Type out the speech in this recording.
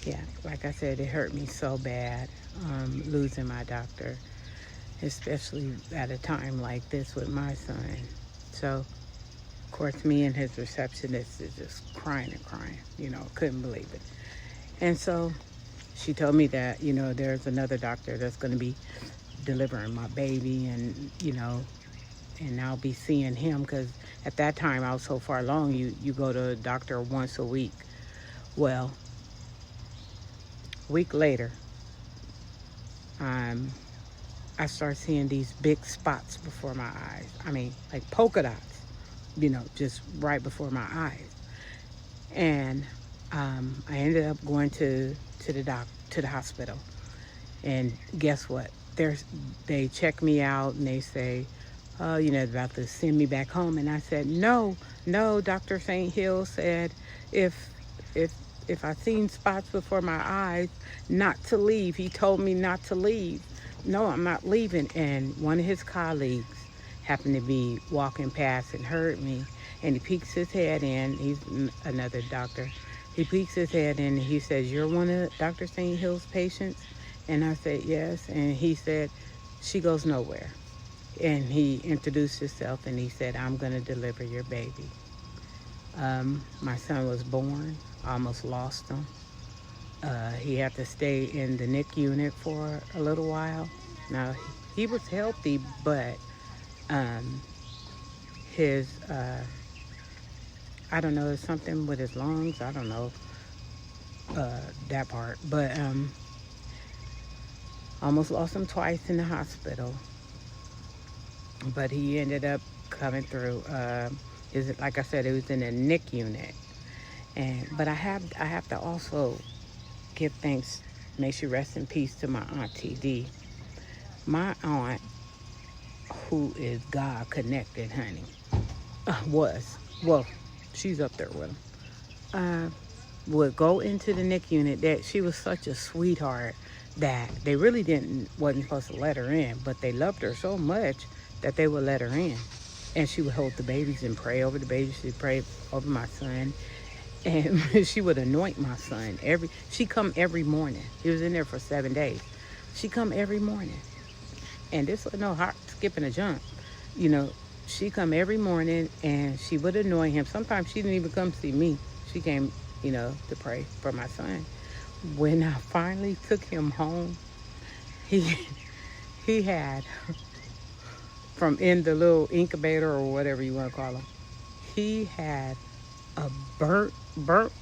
Yeah, like I said, it hurt me so bad, losing my doctor, especially at a time like this with my son. So, of course, me and his receptionist is just crying and crying, couldn't believe it. And so she told me that, there's another doctor that's going to be delivering my baby, and I'll be seeing him because at that time I was so far along, you go to a doctor once a week. Well, a week later, um, I start seeing these big spots before my eyes. I mean, like polka dots, just right before my eyes. And I ended up going to the hospital. And guess what? They check me out and they say, oh, about to send me back home. And I said, no, no. Dr. St. Hill said, if if if I seen spots before my eyes, not to leave. He told me not to leave. No, I'm not leaving. And one of his colleagues happened to be walking past and heard me, and he peeks his head in. He's another doctor. He peeks his head in and he says, you're one of Dr. St. Hill's patients? And I said, yes. And he said, she goes nowhere. And he introduced himself and he said, I'm going to deliver your baby. My son was born. I almost lost him. He had to stay in the NIC unit for a little while. Now, he was healthy, but his, I don't know, there's something with his lungs. I don't know that part. But almost lost him twice in the hospital. But he ended up coming through. Like I said, it was in a NIC unit. But I have to also give thanks, may she rest in peace, to my Aunt TD. My aunt, who is God connected, honey, she's up there with him. Would go into the NIC unit. That she was such a sweetheart that they really wasn't supposed to let her in, but they loved her so much that they would let her in. And she would hold the babies and pray over the babies. She'd pray over my son. And she would anoint my son. She come every morning. He was in there for 7 days. She come every morning. And this was no hop, skip, and a jump. She come every morning and she would anoint him. Sometimes she didn't even come see me. She came, to pray for my son. When I finally took him home, he had, from in the little incubator or whatever you want to call him, he had a burnt cross